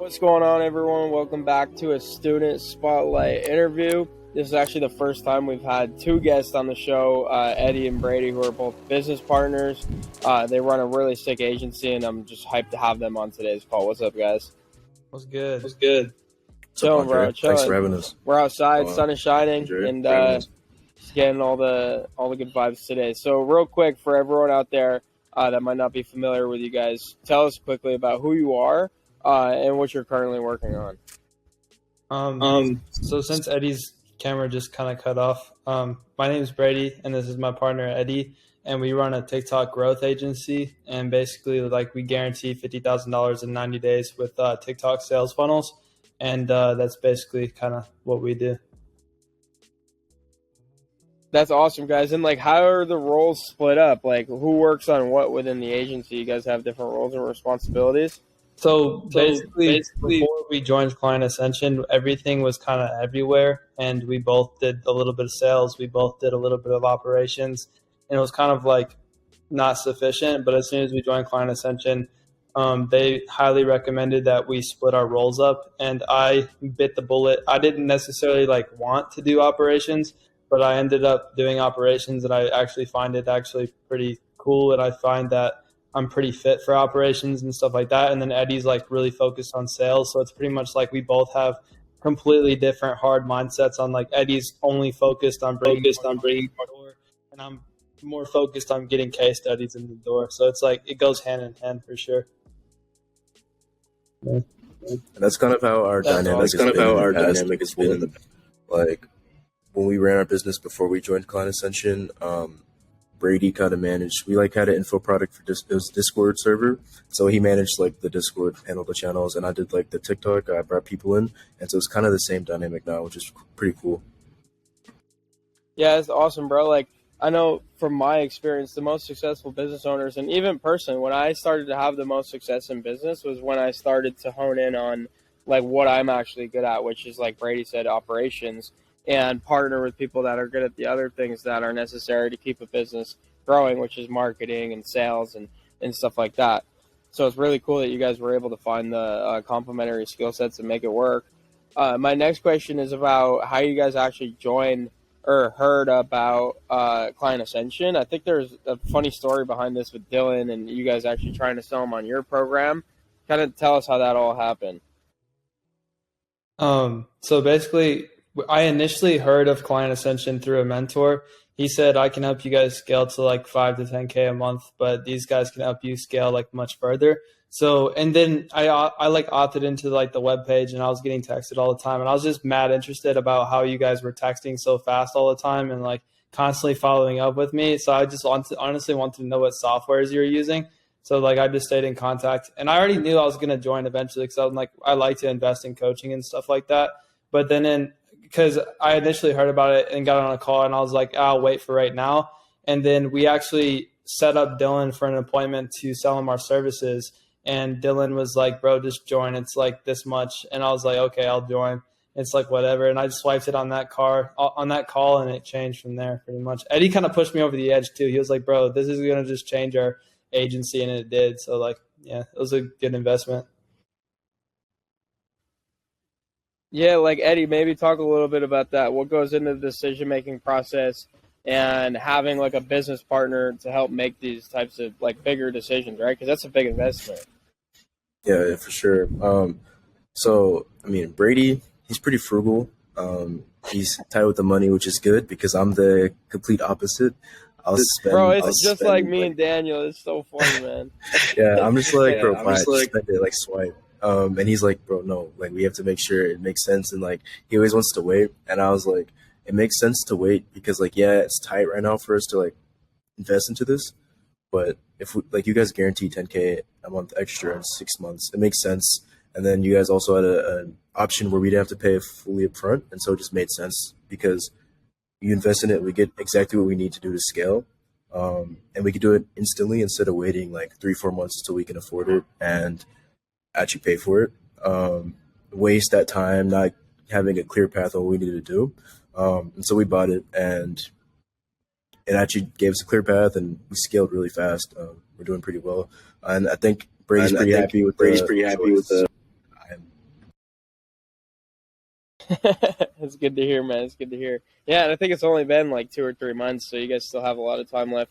What's going on, everyone? Welcome back to a student spotlight interview. This is actually the first time we've had two guests on the show, Eddie and Brady, who are both business partners. They run a really sick agency, and I'm just hyped to have them on today's call. What's up, guys? What's good? What's good? Chilling, bro. Chilling. Thanks for having us. We're outside, sun is shining, and just getting all the good vibes today. So, real quick, for everyone out there that might not be familiar with you guys, tell us quickly about who you are and what you're currently working on. So since Eddie's camera just kind of cut off, my name is Brady, and this is my partner Eddie, and we run a TikTok growth agency, and basically, we guarantee $50,000 in 90 days with TikTok sales funnels, and that's basically kind of what we do. That's awesome, guys. And how are the roles split up? Who works on what within the agency? You guys have different roles and responsibilities? So basically, before we joined Client Ascension, everything was kind of everywhere, and we both did a little bit of sales. We both did a little bit of operations, and it was kind of not sufficient. But as soon as we joined Client Ascension, they highly recommended that we split our roles up, and I bit the bullet. I didn't necessarily want to do operations, but I ended up doing operations, and I actually find it pretty cool, and I find that I'm pretty fit for operations and stuff like that. And then Eddie's really focused on sales. So it's pretty much we both have completely different hard mindsets on Eddie's only focused on bringing the door, and I'm more focused on getting case studies in the door. So it's it goes hand in hand for sure. Yeah. And that's kind of how our dynamic has been in the past. When we ran our business before we joined Client Ascension, Brady kind of managed, we had an info product for it was Discord server. So he managed the Discord, handled the channels, and I did the TikTok. I brought people in. And so it's kind of the same dynamic now, which is pretty cool. Yeah, it's awesome, bro. I know from my experience, the most successful business owners, and even personally, when I started to have the most success in business was when I started to hone in on what I'm actually good at, which is Brady said, operations, and partner with people that are good at the other things that are necessary to keep a business growing, which is marketing and sales and stuff like that. So it's really cool that you guys were able to find the complementary skill sets and make it work. My next question is about how you guys actually joined or heard about Client Ascension. I think there's a funny story behind this with Dylan and you guys actually trying to sell him on your program. Kind of tell us how that all happened. So basically, I initially heard of Client Ascension through a mentor. He said, I can help you guys scale to 5 to 10K a month, but these guys can help you scale much further. So, and then I opted into the web page, and I was getting texted all the time, and I was just mad interested about how you guys were texting so fast all the time and constantly following up with me. So I just honestly wanted to know what softwares you were using. So I just stayed in contact, and I already knew I was going to join eventually because I like to invest in coaching and stuff like that. But then because I initially heard about it and got on a call, and I was I'll wait for right now. And then we actually set up Dylan for an appointment to sell him our services. And Dylan was bro, just join. It's this much. And I was okay, I'll join. It's whatever. And I just swiped it on that call, and it changed from there pretty much. Eddie kind of pushed me over the edge too. He was bro, this is going to just change our agency. And it did. So yeah, it was a good investment. Yeah, Eddie, maybe talk a little bit about that. What goes into the decision-making process and having a business partner to help make these types of bigger decisions, right? Because that's a big investment. Yeah, for sure. So, Brady, he's pretty frugal. He's tight with the money, which is good because I'm the complete opposite. It's just like me and Daniel. It's so funny, man. Yeah, I'm just spend it, swipe. And he's bro, no, we have to make sure it makes sense. And he always wants to wait. And I was it makes sense to wait because yeah, it's tight right now for us to invest into this. But if we, you guys guarantee 10K a month extra in 6 months, it makes sense. And then you guys also had an option where we didn't have to pay fully up front. And so it just made sense because you invest in it, we get exactly what we need to do to scale. And we can do it instantly instead of waiting 3-4 months until we can afford it and actually pay for it, waste that time not having a clear path on what we needed to do. And so we bought it, and it actually gave us a clear path, and we scaled really fast. We're doing pretty well. And I think Brady's pretty happy with the It's good to hear, man. It's good to hear. Yeah, and I think it's only been like 2 or 3 months, so you guys still have a lot of time left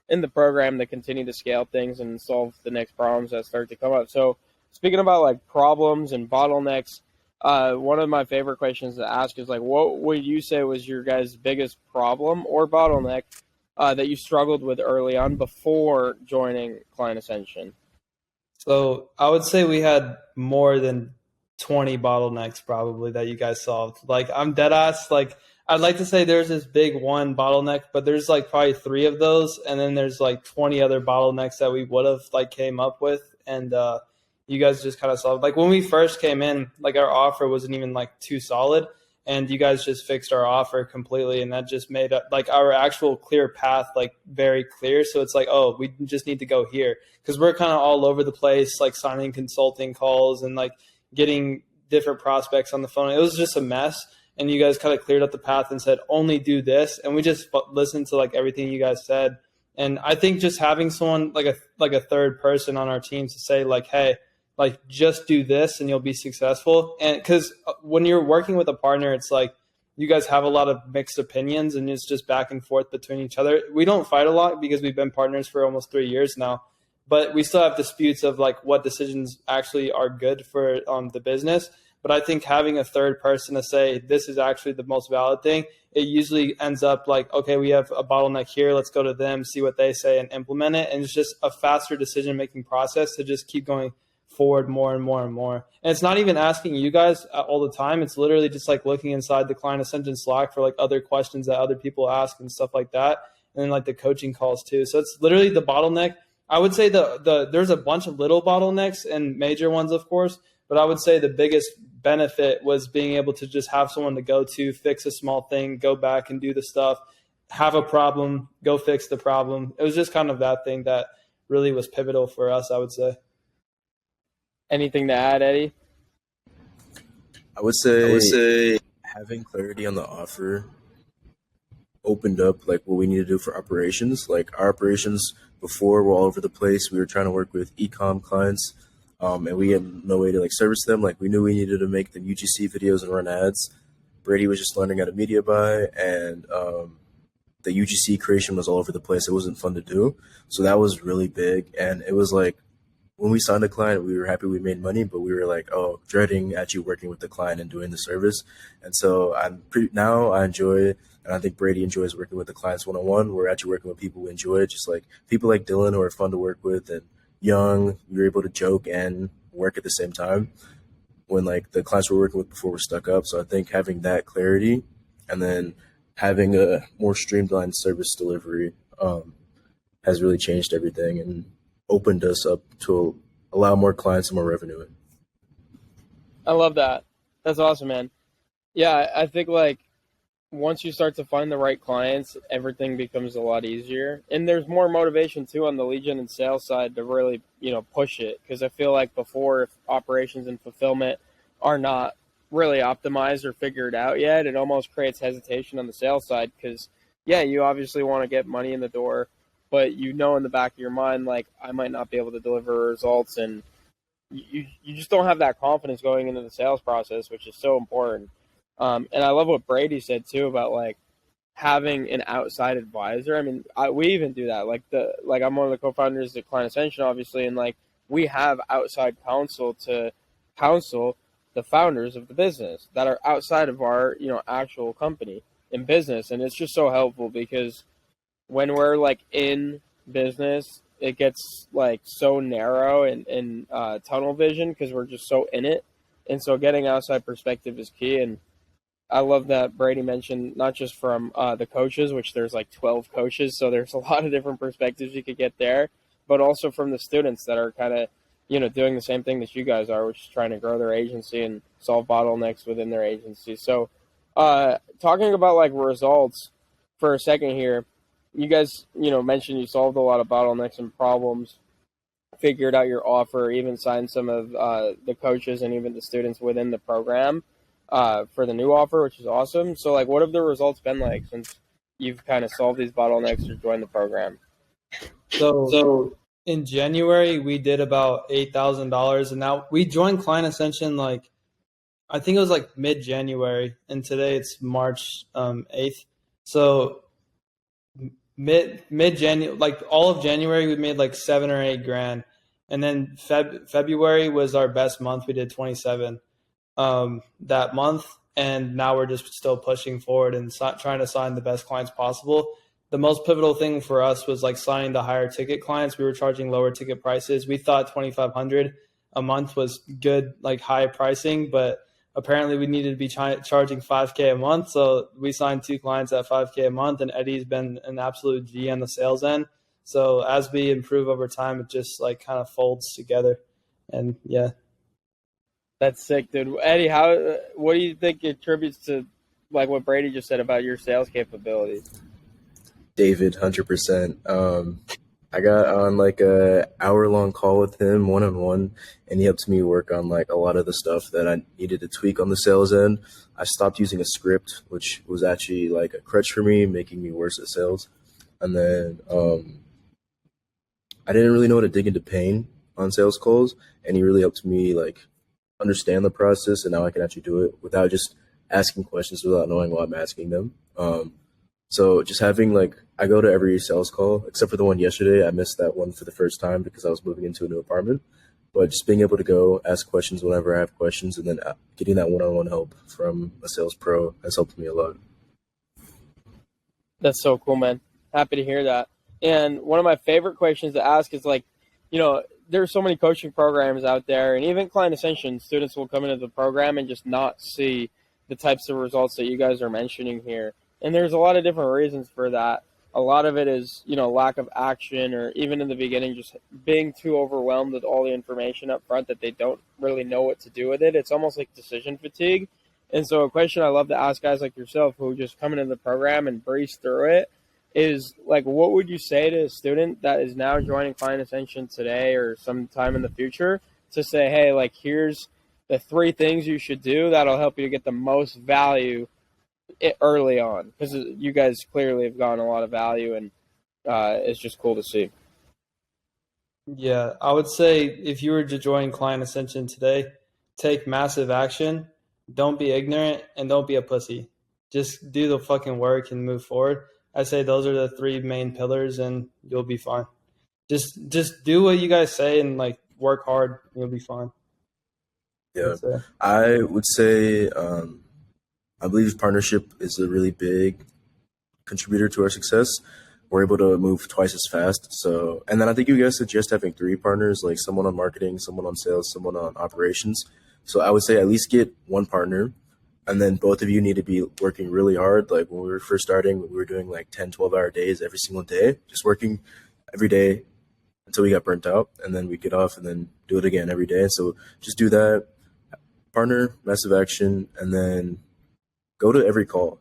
in the program to continue to scale things and solve the next problems that start to come up. So, speaking about like problems and bottlenecks, one of my favorite questions to ask is like, what would you say was your guys' biggest problem or bottleneck that you struggled with early on before joining Client Ascension? So I would say we had more than 20 bottlenecks probably that you guys solved. Like I'm dead ass. Like I'd like to say there's this big one bottleneck, but there's like probably three of those, and then there's like 20 other bottlenecks that we would have like came up with, and you guys just kind of solved. Like when we first came in, like our offer wasn't even like too solid, and you guys just fixed our offer completely, and that just made like our actual clear path like very clear. So it's like, oh, we just need to go here, because we're kind of all over the place, like signing consulting calls and like getting different prospects on the phone. It was just a mess, and you guys kind of cleared up the path and said only do this, and we just listened to like everything you guys said. And I think just having someone like a third person on our team to say like, hey, like just do this and you'll be successful. And because when you're working with a partner, it's like you guys have a lot of mixed opinions and it's just back and forth between each other. We don't fight a lot because we've been partners for almost 3 years now, but we still have disputes of like what decisions actually are good for the business. But I think having a third person to say this is actually the most valid thing, it usually ends up like, okay, we have a bottleneck here, let's go to them, see what they say and implement it. And it's just a faster decision making process to just keep going forward more and more and more. And it's not even asking you guys all the time. It's literally just like looking inside the Client Ascension Slack for like other questions that other people ask and stuff like that. And then like the coaching calls too. So it's literally the bottleneck. I would say there's a bunch of little bottlenecks and major ones, of course, but I would say the biggest benefit was being able to just have someone to go to, fix a small thing, go back and do the stuff, have a problem, go fix the problem. It was just kind of that thing that really was pivotal for us, I would say. Anything to add, Eddie? I would say having clarity on the offer opened up like what we need to do for operations. Like our operations before were all over the place. We were trying to work with e-com clients, and we had no way to like service them. Like we knew we needed to make them UGC videos and run ads. Brady was just learning how to media buy, and the UGC creation was all over the place. It wasn't fun to do, so that was really big. And it was like when we signed a client, we were happy we made money, but we were like, oh, dreading actually working with the client and doing the service. And so now I enjoy it. And I think Brady enjoys working with the clients one-on-one. We're actually working with people we enjoy, just like people like Dylan who are fun to work with and young. You're able to joke and work at the same time when like the clients we're working with before were stuck up. So I think having that clarity and then having a more streamlined service delivery has really changed everything and opened us up to allow more clients and more revenue. I love that. That's awesome, man. Yeah, I think like once you start to find the right clients, everything becomes a lot easier. And there's more motivation too on the lead gen and sales side to really, push it. Because I feel like before, if operations and fulfillment are not really optimized or figured out yet, it almost creates hesitation on the sales side. Because, yeah, you obviously want to get money in the door, but in the back of your mind, like, I might not be able to deliver results. And you just don't have that confidence going into the sales process, which is so important. And I love what Brady said too about like having an outside advisor. I mean, we even do that. Like I'm one of the co-founders of Client Ascension, obviously, and like we have outside counsel to counsel the founders of the business that are outside of our actual company in business, and it's just so helpful because when we're like in business, it gets like so narrow and tunnel vision because we're just so in it, and so getting outside perspective is key. And I love that Brady mentioned not just from the coaches, which there's like 12 coaches, so there's a lot of different perspectives you could get there, but also from the students that are kind of, doing the same thing that you guys are, which is trying to grow their agency and solve bottlenecks within their agency. So talking about like results for a second here, you guys, mentioned you solved a lot of bottlenecks and problems, figured out your offer, even signed some of the coaches and even the students within the program for the new offer, which is awesome. So, like, what have the results been like since you've kind of solved these bottlenecks or joined the program? So in January, we did about $8,000, and now we joined Client Ascension like I think it was like mid-January, and today it's March 8th. So mid-January, like all of January, we made like 7 or 8 grand, and then February was our best month. We did 27 that month, and now we're just still pushing forward and trying to sign the best clients possible. The most pivotal thing for us was like signing the higher ticket clients. We were charging lower ticket prices. We thought 2,500 a month was good, like high pricing, but apparently we needed to be charging 5K a month. So we signed 2 clients at 5K a month, and Eddie's been an absolute G on the sales end. So as we improve over time, it just like kind of folds together. And yeah. That's sick, dude. Eddie, what do you think attributes to like what Brady just said about your sales capabilities? David, 100%. I got on like a hour-long call with him one-on-one, and he helped me work on like a lot of the stuff that I needed to tweak on the sales end. I stopped using a script, which was actually like a crutch for me, making me worse at sales. And then I didn't really know how to dig into pain on sales calls, and he really helped me like understand the process, and now I can actually do it without just asking questions without knowing what I'm asking them. So just having like, I go to every sales call, except for the one yesterday. I missed that one for the first time because I was moving into a new apartment. But just being able to go ask questions whenever I have questions, and then getting that one-on-one help from a sales pro has helped me a lot. That's so cool, man. Happy to hear that. And one of my favorite questions to ask is like, there's so many coaching programs out there, and even Client Ascension, students will come into the program and just not see the types of results that you guys are mentioning here. And there's a lot of different reasons for that. A lot of it is, lack of action, or even in the beginning, just being too overwhelmed with all the information up front that they don't really know what to do with it. It's almost like decision fatigue. And so a question I love to ask guys like yourself who just come into the program and breeze through it is like, what would you say to a student that is now joining Client Ascension today or sometime in the future to say, hey, like, here's the 3 things you should do that'll help you to get the most value early on, because you guys clearly have gotten a lot of value, and it's just cool to see. Yeah, I would say if you were to join Client Ascension today, take massive action. Don't be ignorant, and don't be a pussy. Just do the fucking work and move forward. I say those are the 3 main pillars, and you'll be fine. Just do what you guys say and like work hard. You'll be fine. Yeah, I would say I believe partnership is a really big contributor to our success. We're able to move twice as fast. So, and then I think you guys suggest having 3 partners, like someone on marketing, someone on sales, someone on operations. So I would say at least get 1 partner, and then both of you need to be working really hard. Like when we were first starting, we were doing like 10, 12-hour days every single day, just working every day until we got burnt out, and then we get off and then do it again every day. So just do that. Partner, massive action, and then go to every call,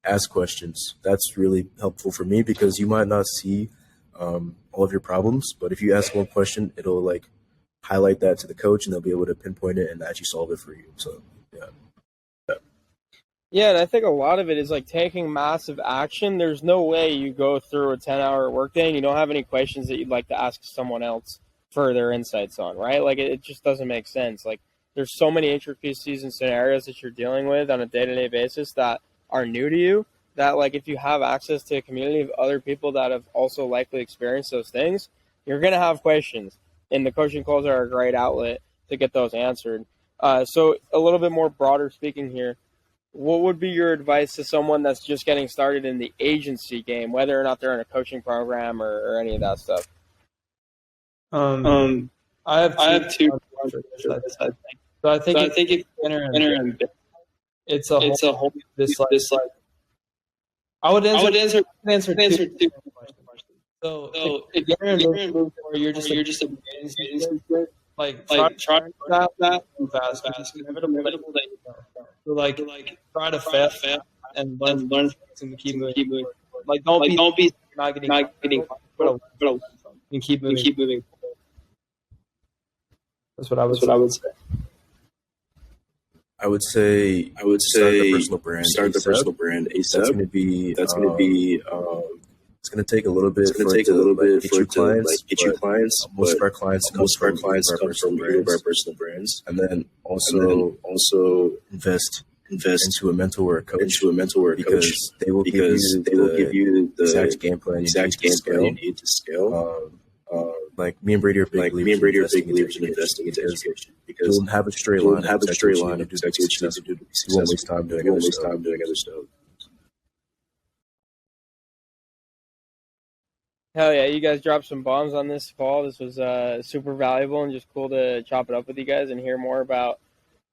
ask questions. That's really helpful for me because you might not see all of your problems, but if you ask one question, it'll like highlight that to the coach, and they'll be able to pinpoint it and actually solve it for you. So, yeah. Yeah, and I think a lot of it is like taking massive action. There's no way you go through a 10-hour workday and you don't have any questions that you'd like to ask someone else for their insights on, right? Like it just doesn't make sense. Like there's so many intricacies and scenarios that you're dealing with on a day-to-day basis that are new to you, that like if you have access to a community of other people that have also likely experienced those things, you're going to have questions. And the coaching calls are a great outlet to get those answered. So a little bit more broader speaking here, what would be your advice to someone that's just getting started in the agency game, whether or not they're in a coaching program or any of that stuff? I have two. So I think it's beginner, it's a whole this like. I would answer two questions. So if you're just a like try that fast. So like try to fail and learn and keep moving. Like don't be not getting but and keep moving. That's what I would say. I would say start the personal brand. Start the personal brand ASAP. That's going to be. It's going to take a little bit. It's going to take a little bit for it to get you clients. Most of our clients come from our personal brands, and then also invest into a mentor or a coach, because they will give you the exact game plan you need to scale. Like me and Brady are big believers in investing into education, because you don't have a straight line. You won't waste time doing other stuff. Hell yeah, you guys dropped some bombs on this call. This was super valuable and just cool to chop it up with you guys and hear more about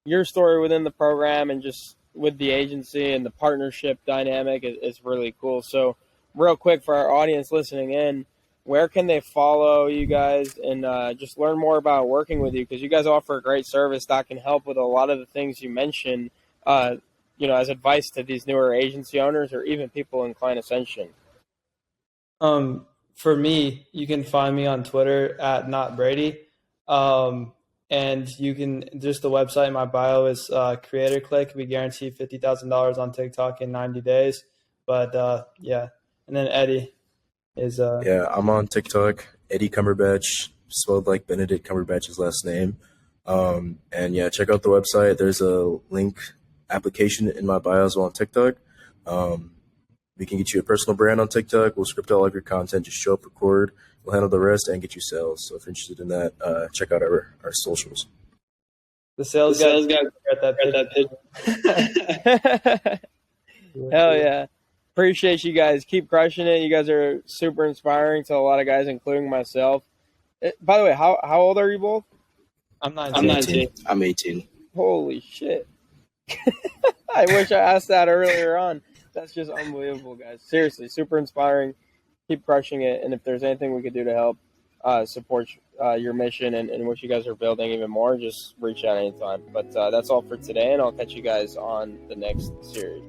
your story within the program and just with the agency and the partnership dynamic is really cool. So real quick for our audience listening in, where can they follow you guys and just learn more about working with you? Because you guys offer a great service that can help with a lot of the things you mentioned, as advice to these newer agency owners or even people in client ascension. For me, you can find me on Twitter at @notbrady. And you can, just the website in my bio is Creator Click. We guarantee $50,000 on TikTok in 90 days. But yeah. And then Eddie is. I'm on TikTok, Eddie Cumberbatch, spelled like Benedict Cumberbatch's last name. And yeah, check out the website. There's a link application in my bio as well on TikTok. We can get you a personal brand on TikTok. We'll script all of your content. Just show up, record. We'll handle the rest and get you sales. So if you're interested in that, check out our socials. The sales guy at that pitch. Hell yeah. Appreciate you guys. Keep crushing it. You guys are super inspiring to a lot of guys, including myself. By the way, how old are you both? I'm 19. I'm 18. Holy shit. I wish I asked that earlier on. That's just unbelievable, guys. Seriously, super inspiring. Keep crushing it. And if there's anything we could do to help support your mission and what you guys are building even more, just reach out anytime. But that's all for today, and I'll catch you guys on the next series.